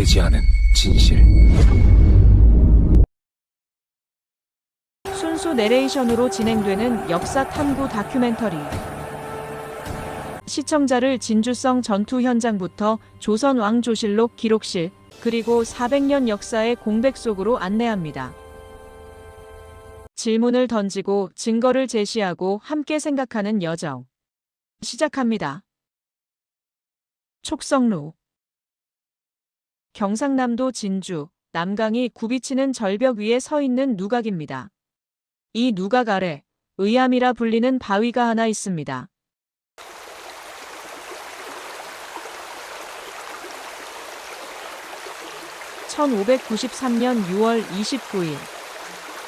밝혀지지 않은 진실. 순수 내레이션으로 진행되는 역사 탐구 다큐멘터리. 시청자를 진주성 전투 현장부터 조선 왕조실록 기록실, 그리고 400년 역사의 공백 속으로 안내합니다. 질문을 던지고 증거를 제시하고 함께 생각하는 여정. 시작합니다. 촉성로. 경상남도 진주, 남강이 굽이치는 절벽 위에 서 있는 누각입니다. 이 누각 아래 의암이라 불리는 바위가 하나 있습니다. (1593년 6월 29일)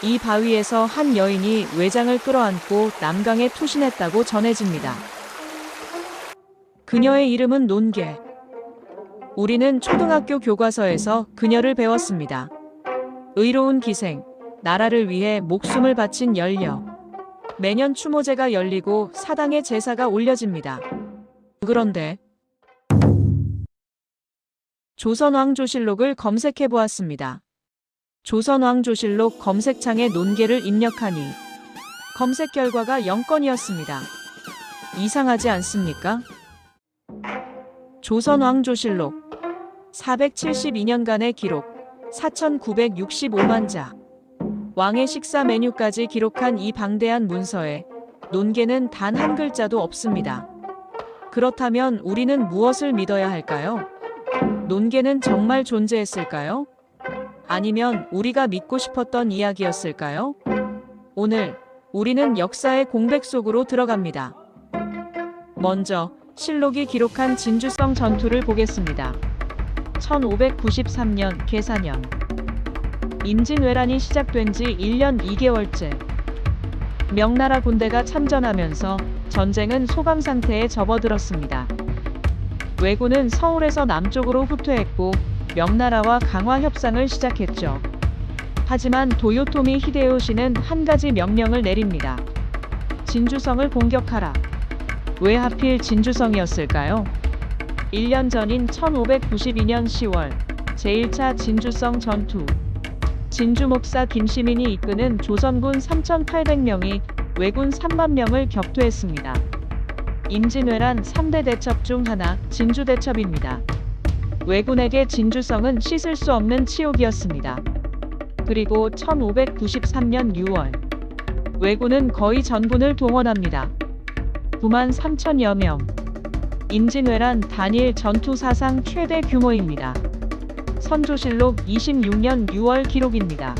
이 바위에서 한 여인이 외장을 끌어안고 남강에 투신했다고 전해집니다. 그녀의 이름은 논계. 우리는 초등학교 교과서에서 그녀를 배웠습니다. 의로운 기생, 나라를 위해 목숨을 바친 연력. 매년 추모제가 열리고 사당의 제사가 올려집니다. 그런데 조선왕조실록을 검색해 보았습니다. 조선왕조실록 검색창에 논계를 입력하니 검색 결과가 0건이었습니다. 이상하지 않습니까? 조선왕조실록 472년간의 기록 4,965만 자. 왕의 식사 메뉴까지 기록한 이 방대한 문서에 논계는 단 한 글자도 없습니다. 그렇다면 우리는 무엇을 믿어야 할까요? 논계는 정말 존재했을까요? 아니면 우리가 믿고 싶었던 이야기였을까요? 오늘 우리는 역사의 공백 속으로 들어갑니다. 먼저 실록이 기록한 진주성 전투를 보겠습니다. 1593년 계사년. 임진왜란이 시작된 지 1년 2개월째. 명나라 군대가 참전하면서 전쟁은 소강 상태에 접어들었습니다. 왜군은 서울에서 남쪽으로 후퇴했고 명나라와 강화 협상을 시작했죠. 하지만 도요토미 히데요시는 한 가지 명령을 내립니다. 진주성을 공격하라. 왜 하필 진주성이었을까요? 1년 전인 1592년 10월 제1차 진주성 전투. 진주 목사 김시민이 이끄는 조선군 3,800명이 왜군 3만 명을 격투했습니다. 임진왜란 3대 대첩 중 하나, 진주대첩입니다. 왜군에게 진주성은 씻을 수 없는 치욕이었습니다. 그리고 1593년 6월 왜군은 거의 전군을 동원합니다. 9만 3천여 명. 임진왜란 단일 전투 사상 최대 규모입니다. 선조실록 26년 6월 기록입니다.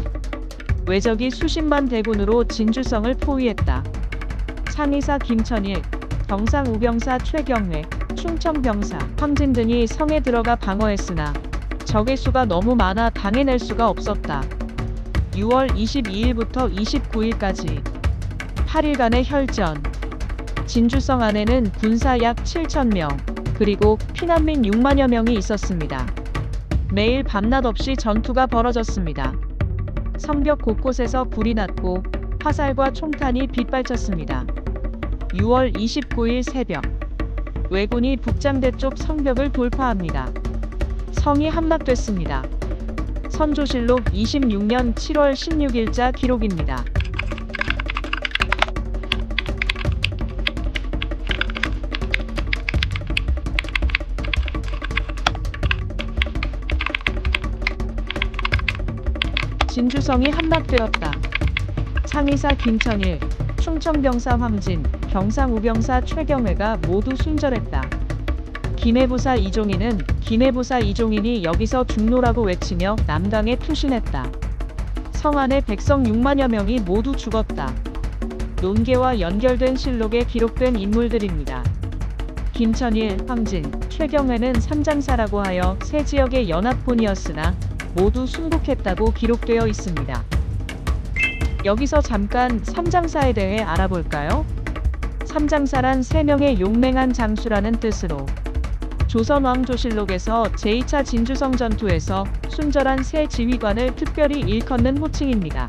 왜적이 수십만 대군으로 진주성을 포위했다. 창의사 김천일, 경상우병사 최경회, 충청병사 황진 등이 성에 들어가 방어했으나 적의 수가 너무 많아 당해낼 수가 없었다. 6월 22일부터 29일까지 8일간의 혈전. 진주성 안에는 군사 약 7,000명, 그리고 피난민 6만여 명이 있었습니다. 매일 밤낮 없이 전투가 벌어졌습니다. 성벽 곳곳에서 불이 났고 화살과 총탄이 빗발쳤습니다. 6월 29일 새벽 왜군이 북장대 쪽 성벽을 돌파합니다. 성이 함락됐습니다. 선조실록 26년 7월 16일자 기록입니다. 진주성이 함락되었다. 창의사 김천일, 충청병사 황진, 경상우병사 최경회가 모두 순절했다. 김해부사 이종인이 여기서 죽노라고 외치며 남강에 투신했다. 성 안의 백성 6만여 명이 모두 죽었다. 논계와 연결된 실록에 기록된 인물들입니다. 김천일, 황진, 최경회는 삼장사라고 하여 세 지역의 연합군이었으나 모두 순국했다고 기록되어 있습니다. 여기서 잠깐 삼장사에 대해 알아볼까요? 삼장사란 3명의 용맹한 장수라는 뜻으로 조선왕조실록에서 제2차 진주성 전투에서 순절한 세 지휘관을 특별히 일컫는 호칭입니다.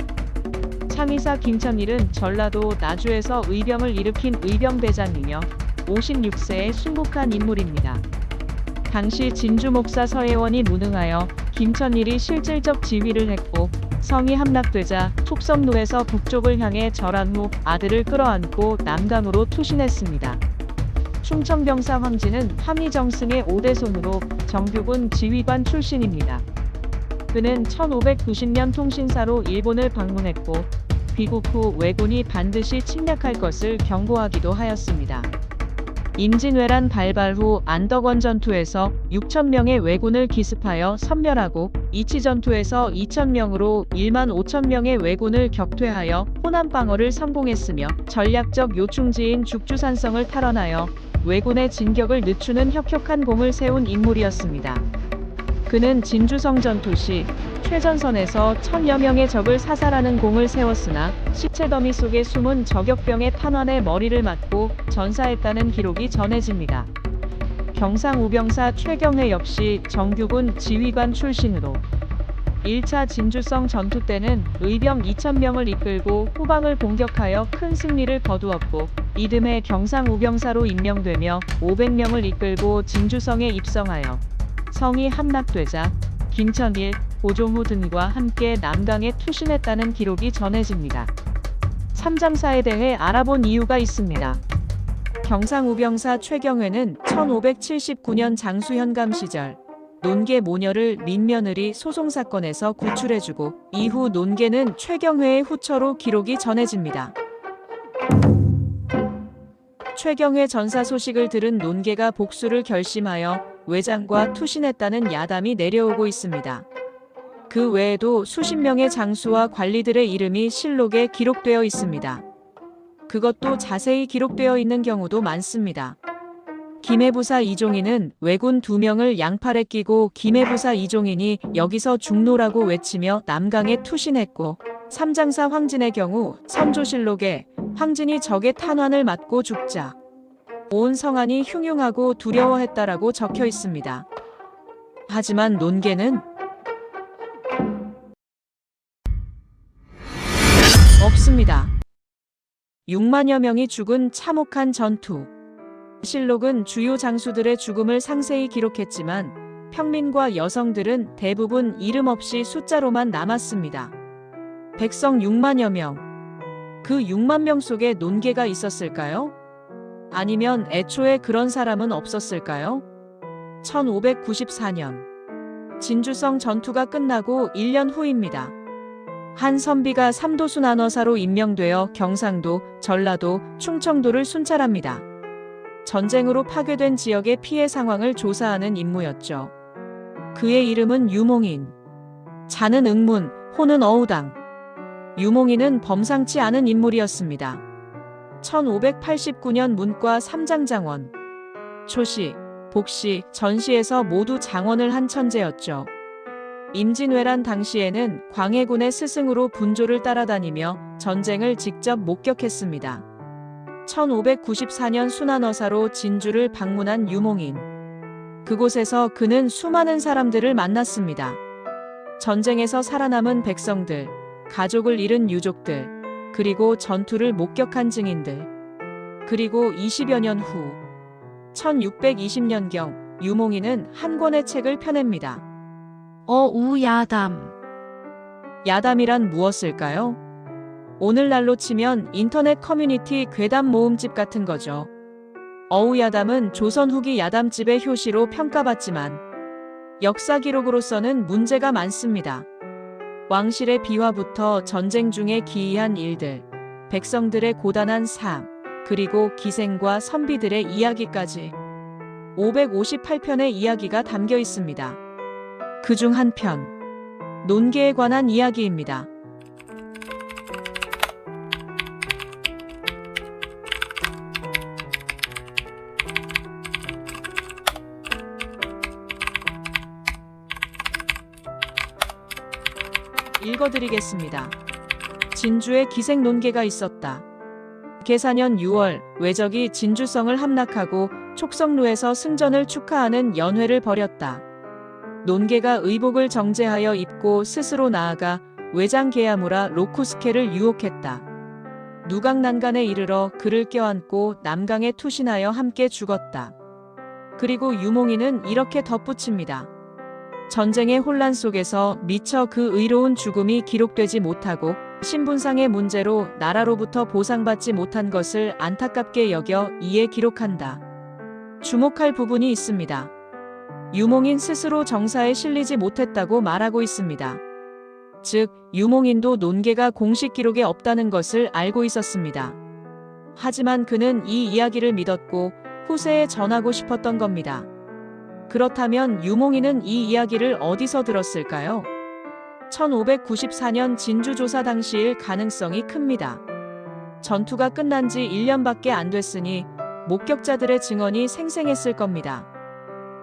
창의사 김천일은 전라도 나주에서 의병을 일으킨 의병대장이며 56세에 순국한 인물입니다. 당시 진주 목사 서혜원이 무능하여 김천일이 실질적 지휘를 했고 성이 함락되자 촉성로에서 북쪽을 향해 절한 후 아들을 끌어안고 남강으로 투신했습니다. 충청병사 황진은 함의정승의 5대손으로 정규군 지휘관 출신입니다. 그는 1590년 통신사로 일본을 방문했고 귀국 후 왜군이 반드시 침략할 것을 경고하기도 하였습니다. 임진왜란 발발 후 안덕원 전투에서 6,000명의 왜군을 기습하여 섬멸하고 이치 전투에서 2,000명으로 15,000명의 왜군을 격퇴하여 호남방어를 성공했으며 전략적 요충지인 죽주산성을 탈환하여 왜군의 진격을 늦추는 혁혁한 공을 세운 인물이었습니다. 그는 진주성 전투 시 최전선에서 1,000여 명의 적을 사살하는 공을 세웠으나 시체더미 속에 숨은 저격병의 탄환에 머리를 맞고 전사했다는 기록이 전해집니다. 경상우병사 최경회 역시 정규군 지휘관 출신으로 1차 진주성 전투 때는 의병 2,000명을 이끌고 후방을 공격하여 큰 승리를 거두었고 이듬해 경상우병사로 임명되며 500명을 이끌고 진주성에 입성하여 성이 함락되자 김천일, 고종후 등과 함께 남강에 투신했다는 기록이 전해집니다. 삼장사에 대해 알아본 이유가 있습니다. 경상우병사 최경회는 1579년 장수현감 시절 논계 모녀를 민며느리 소송사건에서 구출해주고 이후 논계는 최경회의 후처로 기록이 전해집니다. 최경회 전사 소식을 들은 논계가 복수를 결심하여 외장과 투신했다는 야담이 내려오고 있습니다. 그 외에도 수십 명의 장수와 관리들의 이름이 실록에 기록되어 있습니다. 그것도 자세히 기록되어 있는 경우도 많습니다. 김해부사 이종인은 왜군 2명을 양팔에 끼고 김해부사 이종인이 여기서 죽노라고 외치며 남강에 투신했고 삼장사 황진의 경우 선조실록에 황진이 적의 탄환을 맞고 죽자 온 성안이 흉흉하고 두려워했다라고 적혀 있습니다. 하지만 논계는 없습니다. 6만여 명이 죽은 참혹한 전투. 실록은 주요 장수들의 죽음을 상세히 기록했지만 평민과 여성들은 대부분 이름 없이 숫자로만 남았습니다. 백성 6만여 명. 그 6만 명 속에 논계가 있었을까요? 아니면 애초에 그런 사람은 없었을까요? 1594년 진주성 전투가 끝나고 1년 후입니다. 한 선비가 삼도순 안어사로 임명되어 경상도, 전라도, 충청도를 순찰합니다. 전쟁으로 파괴된 지역의 피해 상황을 조사하는 임무였죠. 그의 이름은 유몽인. 자는 응문, 호는 어우당. 유몽인은 범상치 않은 인물이었습니다. 1589년 문과 3장장원, 초시, 복시, 전시에서 모두 장원을 한 천재였죠. 임진왜란 당시에는 광해군의 스승으로 분조를 따라다니며 전쟁을 직접 목격했습니다. 1594년 순안어사로 진주를 방문한 유몽인. 그곳에서 그는 수많은 사람들을 만났습니다. 전쟁에서 살아남은 백성들, 가족을 잃은 유족들, 그리고 전투를 목격한 증인들. 그리고 20여 년 후, 1620년경 유몽인은 한 권의 책을 펴냅니다. 어우야담. 야담이란 무엇일까요? 오늘날로 치면 인터넷 커뮤니티 괴담 모음집 같은 거죠. 어우야담은 조선 후기 야담집의 효시로 평가받지만 역사 기록으로서는 문제가 많습니다. 왕실의 비화부터 전쟁 중에 기이한 일들, 백성들의 고단한 삶, 그리고 기생과 선비들의 이야기까지 558편의 이야기가 담겨 있습니다. 그중 한 편, 논계에 관한 이야기입니다. 읽어드리겠습니다. 진주에 기생 논계가 있었다. 계사년 6월 왜적이 진주성을 함락하고 촉성루에서 승전을 축하하는 연회를 벌였다. 논계가 의복을 정제하여 입고 스스로 나아가 외장 게야무라 로쿠스케를 유혹했다. 누각난간에 이르러 그를 껴안고 남강에 투신하여 함께 죽었다. 그리고 유몽이는 이렇게 덧붙입니다. 전쟁의 혼란 속에서 미처 그 의로운 죽음이 기록되지 못하고 신분상의 문제로 나라로부터 보상받지 못한 것을 안타깝게 여겨 이에 기록한다. 주목할 부분이 있습니다. 유몽인 스스로 정사에 실리지 못했다고 말하고 있습니다. 즉, 유몽인도 논계가 공식 기록에 없다는 것을 알고 있었습니다. 하지만 그는 이 이야기를 믿었고 후세에 전하고 싶었던 겁니다. 그렇다면 유몽인은 이 이야기를 어디서 들었을까요? 1594년 진주조사 당시일 가능성이 큽니다. 전투가 끝난 지 1년밖에 안 됐으니 목격자들의 증언이 생생했을 겁니다.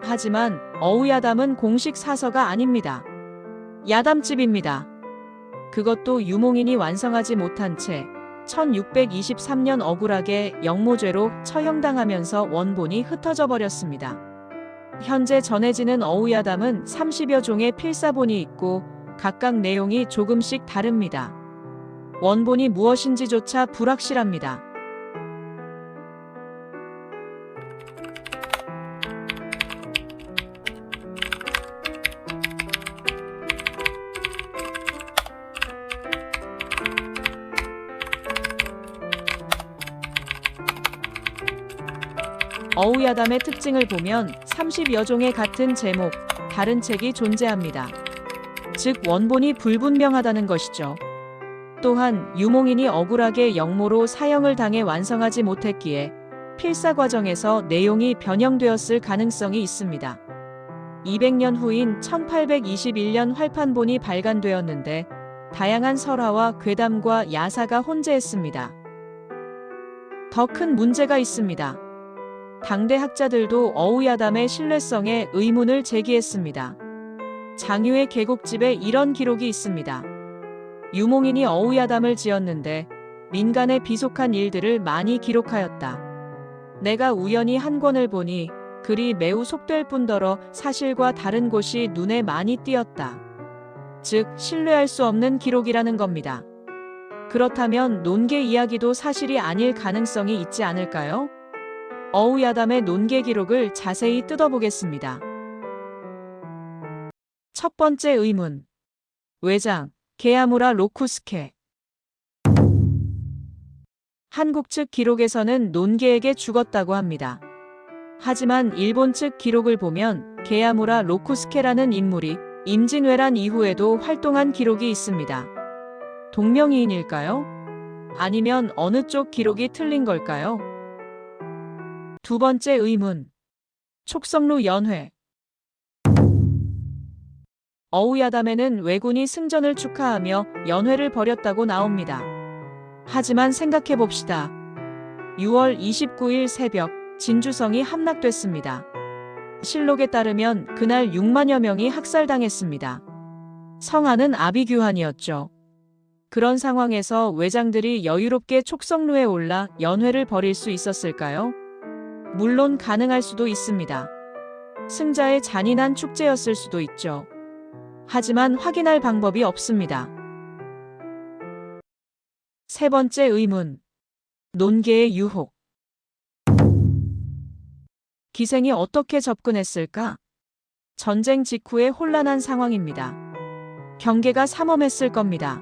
하지만 어우야담은 공식 사서가 아닙니다. 야담집입니다. 그것도 유몽인이 완성하지 못한 채 1623년 억울하게 영모죄로 처형당하면서 원본이 흩어져 버렸습니다. 현재 전해지는 어우야담은 30여 종의 필사본이 있고 각각 내용이 조금씩 다릅니다. 원본이 무엇인지조차 불확실합니다. 어우야담의 특징을 보면 30여 종의 같은 제목, 다른 책이 존재합니다. 즉 원본이 불분명하다는 것이죠. 또한 유몽인이 억울하게 영모로 사형을 당해 완성하지 못했기에 필사 과정에서 내용이 변형되었을 가능성이 있습니다. 200년 후인 1821년 활판본이 발간되었는데 다양한 설화와 괴담과 야사가 혼재했습니다. 더 큰 문제가 있습니다. 당대 학자들도 어우야담의 신뢰성에 의문을 제기했습니다. 장유의 계곡집에 이런 기록이 있습니다. 유몽인이 어우야담을 지었는데 민간에 비속한 일들을 많이 기록하였다. 내가 우연히 한 권을 보니 글이 매우 속될 뿐더러 사실과 다른 곳이 눈에 많이 띄었다. 즉, 신뢰할 수 없는 기록이라는 겁니다. 그렇다면 논계 이야기도 사실이 아닐 가능성이 있지 않을까요? 어우야담의 논계 기록을 자세히 뜯어보겠습니다. 첫 번째 의문. 외장, 게야무라 로쿠스케. 한국 측 기록에서는 논계에게 죽었다고 합니다. 하지만 일본 측 기록을 보면 게야무라 로쿠스케라는 인물이 임진왜란 이후에도 활동한 기록이 있습니다. 동명이인일까요? 아니면 어느 쪽 기록이 틀린 걸까요? 두 번째 의문. 촉성루 연회. 어우야담에는 왜군이 승전을 축하하며 연회를 벌였다고 나옵니다. 하지만 생각해봅시다. 6월 29일 새벽 진주성이 함락됐습니다. 실록에 따르면 그날 6만여 명이 학살당했습니다. 성안은 아비규환이었죠. 그런 상황에서 외장들이 여유롭게 촉성루에 올라 연회를 벌일 수 있었을까요? 물론 가능할 수도 있습니다. 승자의 잔인한 축제였을 수도 있죠. 하지만 확인할 방법이 없습니다. 세 번째 의문. 논계의 유혹. 기생이 어떻게 접근했을까? 전쟁 직후의 혼란한 상황입니다. 경계가 삼엄했을 겁니다.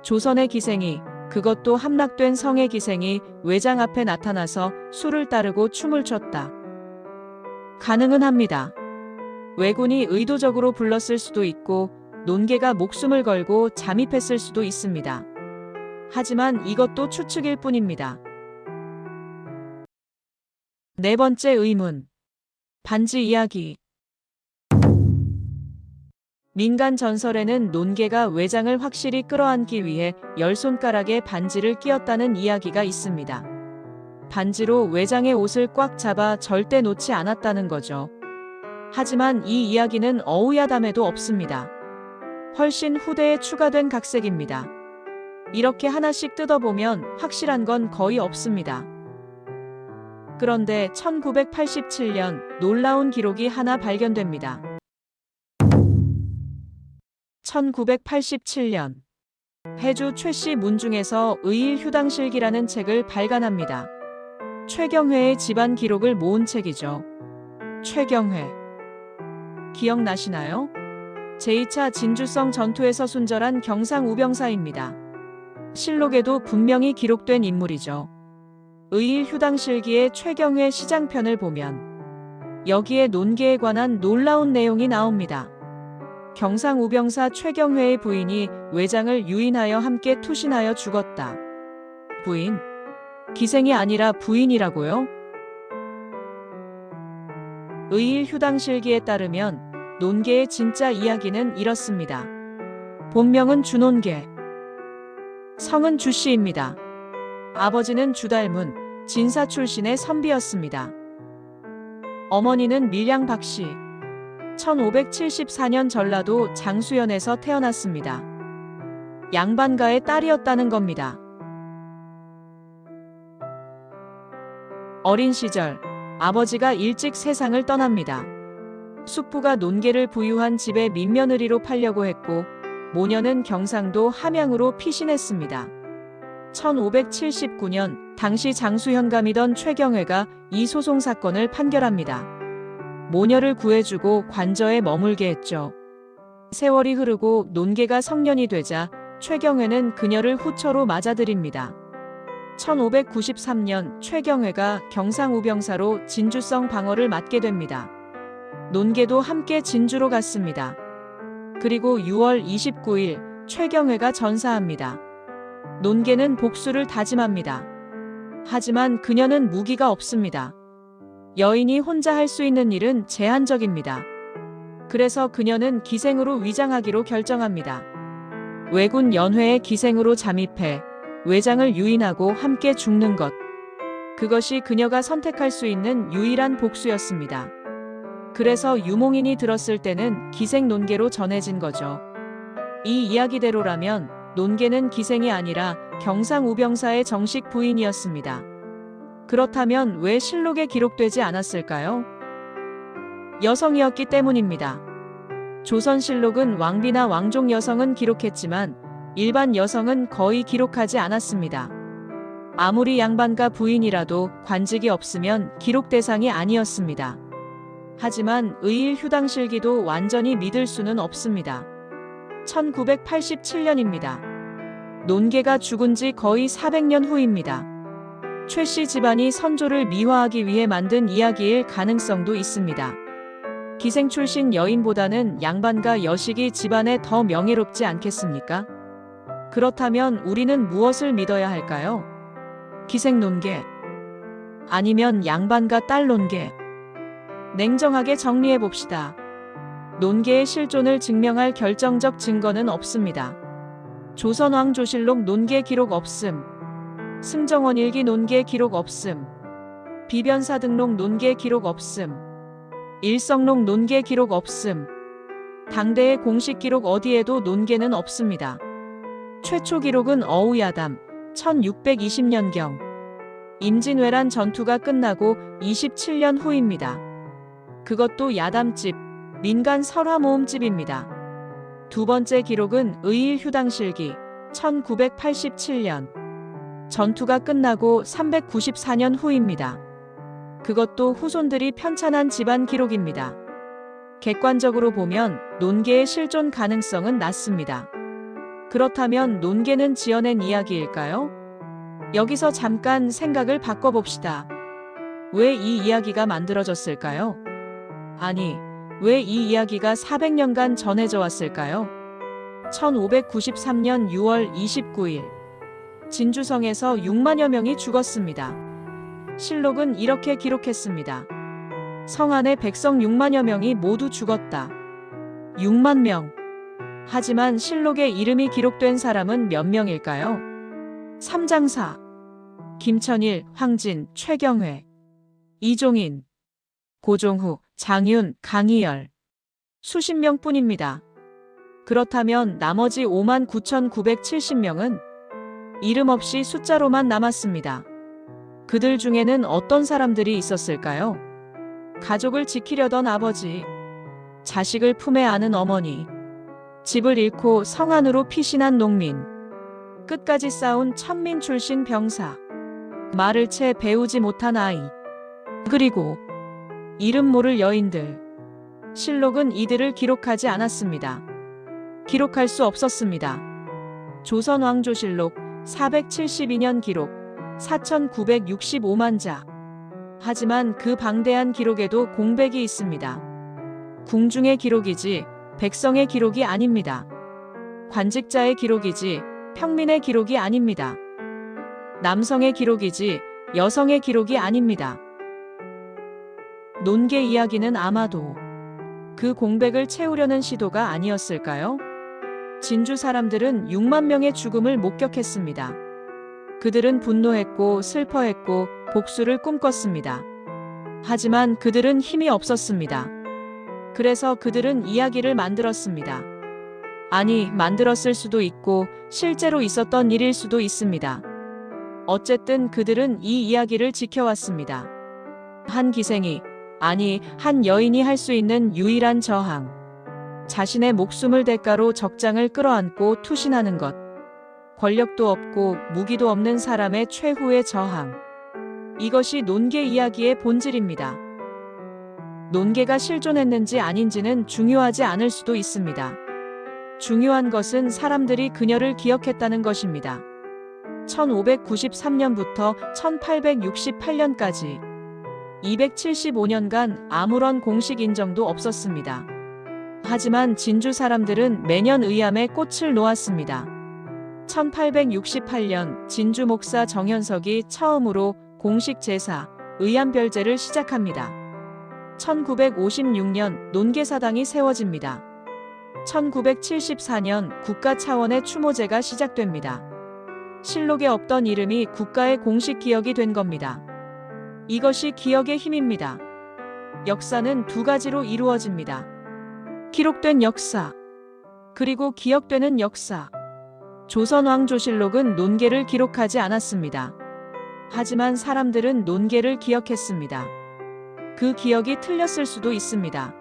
조선의 기생이, 그것도 함락된 성의 기생이 외장 앞에 나타나서 수를 따르고 춤을 췄다. 가능은 합니다. 왜군이 의도적으로 불렀을 수도 있고 논계가 목숨을 걸고 잠입했을 수도 있습니다. 하지만 이것도 추측일 뿐입니다. 네 번째 의문. 반지 이야기. 민간 전설에는 논계가 외장을 확실히 끌어안기 위해 10손가락에 반지를 끼었다는 이야기가 있습니다. 반지로 외장의 옷을 꽉 잡아 절대 놓지 않았다는 거죠. 하지만 이 이야기는 어우야담에도 없습니다. 훨씬 후대에 추가된 각색입니다. 이렇게 하나씩 뜯어보면 확실한 건 거의 없습니다. 그런데 1987년 놀라운 기록이 하나 발견됩니다. 1987년 해주 최씨 문중에서 의일휴당실기라는 책을 발간합니다. 최경회의 집안 기록을 모은 책이죠. 최경회. 기억나시나요? 제2차 진주성 전투에서 순절한 경상우병사입니다. 실록에도 분명히 기록된 인물이죠. 의일 휴당실기의 최경회 시장편을 보면 여기에 논계에 관한 놀라운 내용이 나옵니다. 경상우병사 최경회의 부인이 외장을 유인하여 함께 투신하여 죽었다. 부인? 기생이 아니라 부인이라고요? 의일 휴당실기에 따르면 논계의 진짜 이야기는 이렇습니다. 본명은 주논계, 성은 주씨입니다. 아버지는 주달문, 진사 출신의 선비였습니다. 어머니는 밀양 박씨, 1574년 전라도 장수연에서 태어났습니다. 양반가의 딸이었다는 겁니다. 어린 시절 아버지가 일찍 세상을 떠납니다. 숙부가 논계를 부유한 집에 민며느리로 팔려고 했고 모녀는 경상도 함양으로 피신했습니다. 1579년 당시 장수현감이던 최경회가 이 소송 사건을 판결합니다. 모녀를 구해주고 관저에 머물게 했죠. 세월이 흐르고 논계가 성년이 되자 최경회는 그녀를 후처로 맞아들입니다. 1593년 최경회가 경상우병사로 진주성 방어를 맡게 됩니다. 논계도 함께 진주로 갔습니다. 그리고 6월 29일 최경회가 전사합니다. 논계는 복수를 다짐합니다. 하지만 그녀는 무기가 없습니다. 여인이 혼자 할 수 있는 일은 제한적입니다. 그래서 그녀는 기생으로 위장하기로 결정합니다. 왜군 연회에 기생으로 잠입해 외장을 유인하고 함께 죽는 것. 그것이 그녀가 선택할 수 있는 유일한 복수였습니다. 그래서 유몽인이 들었을 때는 기생 논계로 전해진 거죠. 이 이야기대로라면 논계는 기생이 아니라 경상우병사의 정식 부인이었습니다. 그렇다면 왜 실록에 기록되지 않았을까요? 여성이었기 때문입니다. 조선실록은 왕비나 왕족 여성은 기록했지만 일반 여성은 거의 기록하지 않았습니다. 아무리 양반가 부인이라도 관직이 없으면 기록 대상이 아니었습니다. 하지만 의일 휴당실기도 완전히 믿을 수는 없습니다. 1987년입니다. 논계가 죽은 지 거의 400년 후입니다. 최씨 집안이 선조를 미화하기 위해 만든 이야기일 가능성도 있습니다. 기생 출신 여인보다는 양반가 여식이 집안에 더 명예롭지 않겠습니까? 그렇다면 우리는 무엇을 믿어야 할까요? 기생 논계? 아니면 양반가 딸 논계? 냉정하게 정리해 봅시다. 논계의 실존을 증명할 결정적 증거는 없습니다. 조선왕조실록 논계 기록 없음. 승정원 일기 논계 기록 없음. 비변사 등록 논계 기록 없음. 일성록 논계 기록 없음. 당대의 공식 기록 어디에도 논계는 없습니다. 최초 기록은 어우야담 1620년경. 임진왜란 전투가 끝나고 27년 후입니다. 그것도 야담집, 민간 설화 모음집입니다. 두 번째 기록은 의일 휴당실기 1987년. 전투가 끝나고 394년 후입니다. 그것도 후손들이 편찬한 집안 기록입니다. 객관적으로 보면 논계의 실존 가능성은 낮습니다. 그렇다면 논계는 지어낸 이야기일까요? 여기서 잠깐 생각을 바꿔봅시다. 왜 이 이야기가 만들어졌을까요? 아니, 왜 이 이야기가 400년간 전해져 왔을까요? 1593년 6월 29일 진주성에서 6만여 명이 죽었습니다. 실록은 이렇게 기록했습니다. 성 안의 백성 6만여 명이 모두 죽었다. 6만 명. 하지만 실록에 이름이 기록된 사람은 몇 명일까요? 삼장사, 김천일, 황진, 최경회, 이종인, 고종후, 장윤, 강희열. 수십 명뿐입니다. 그렇다면 나머지 59,970명은 이름 없이 숫자로만 남았습니다. 그들 중에는 어떤 사람들이 있었을까요? 가족을 지키려던 아버지, 자식을 품에 안은 어머니, 집을 잃고 성 안으로 피신한 농민, 끝까지 싸운 천민 출신 병사, 말을 채 배우지 못한 아이, 그리고 이름 모를 여인들. 실록은 이들을 기록하지 않았습니다. 기록할 수 없었습니다. 조선왕조실록 472년 기록 4,965만 자. 하지만 그 방대한 기록에도 공백이 있습니다. 궁중의 기록이지 백성의 기록이 아닙니다. 관직자의 기록이지 평민의 기록이 아닙니다. 남성의 기록이지 여성의 기록이 아닙니다. 논계 이야기는 아마도 그 공백을 채우려는 시도가 아니었을까요? 진주 사람들은 6만 명의 죽음을 목격했습니다. 그들은 분노했고 슬퍼했고 복수를 꿈꿨습니다. 하지만 그들은 힘이 없었습니다. 그래서 그들은 이야기를 만들었습니다. 아니, 만들었을 수도 있고 실제로 있었던 일일 수도 있습니다. 어쨌든 그들은 이 이야기를 지켜왔습니다. 한 기생이, 아니, 한 여인이 할 수 있는 유일한 저항. 자신의 목숨을 대가로 적장을 끌어안고 투신하는 것. 권력도 없고 무기도 없는 사람의 최후의 저항. 이것이 논계 이야기의 본질입니다. 논계가 실존했는지 아닌지는 중요하지 않을 수도 있습니다. 중요한 것은 사람들이 그녀를 기억했다는 것입니다. 1593년부터 1868년까지 275년간 아무런 공식 인정도 없었습니다. 하지만 진주 사람들은 매년 의암에 꽃을 놓았습니다. 1868년 진주 목사 정현석이 처음으로 공식 제사, 의암별제를 시작합니다. 1956년 논계사당이 세워집니다. 1974년 국가 차원의 추모제가 시작됩니다. 실록에 없던 이름이 국가의 공식 기억이 된 겁니다. 이것이 기억의 힘입니다. 역사는 두 가지로 이루어집니다. 기록된 역사, 그리고 기억되는 역사. 조선왕조실록은 논계를 기록하지 않았습니다. 하지만 사람들은 논계를 기억했습니다. 그 기억이 틀렸을 수도 있습니다.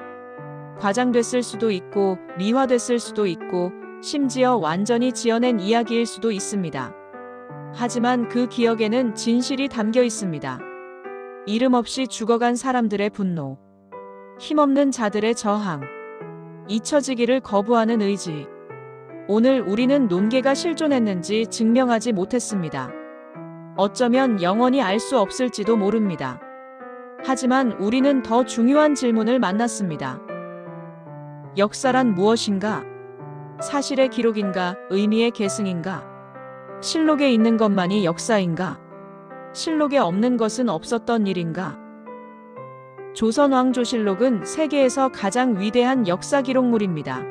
과장됐을 수도 있고 미화됐을 수도 있고 심지어 완전히 지어낸 이야기일 수도 있습니다. 하지만 그 기억에는 진실이 담겨 있습니다. 이름 없이 죽어간 사람들의 분노, 힘없는 자들의 저항, 잊혀지기를 거부하는 의지. 오늘 우리는 논계가 실존했는지 증명하지 못했습니다. 어쩌면 영원히 알 수 없을지도 모릅니다. 하지만 우리는 더 중요한 질문을 만났습니다. 역사란 무엇인가? 사실의 기록인가? 의미의 계승인가? 실록에 있는 것만이 역사인가? 실록에 없는 것은 없었던 일인가? 조선왕조실록은 세계에서 가장 위대한 역사 기록물입니다.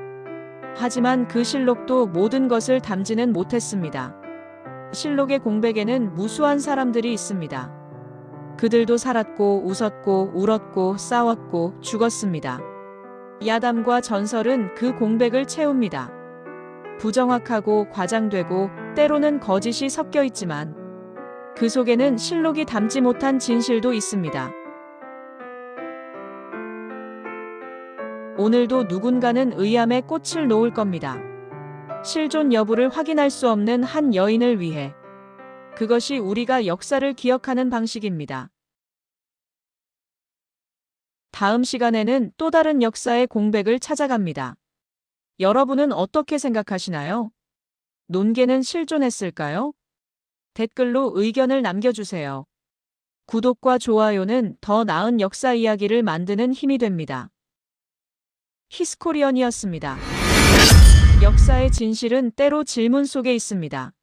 하지만 그 실록도 모든 것을 담지는 못했습니다. 실록의 공백에는 무수한 사람들이 있습니다. 그들도 살았고 웃었고 울었고 싸웠고 죽었습니다. 야담과 전설은 그 공백을 채웁니다. 부정확하고 과장되고 때로는 거짓이 섞여 있지만 그 속에는 실록이 담지 못한 진실도 있습니다. 오늘도 누군가는 의암에 꽃을 놓을 겁니다. 실존 여부를 확인할 수 없는 한 여인을 위해. 그것이 우리가 역사를 기억하는 방식입니다. 다음 시간에는 또 다른 역사의 공백을 찾아갑니다. 여러분은 어떻게 생각하시나요? 논계는 실존했을까요? 댓글로 의견을 남겨주세요. 구독과 좋아요는 더 나은 역사 이야기를 만드는 힘이 됩니다. 히스코리언이었습니다. 역사의 진실은 때로 질문 속에 있습니다.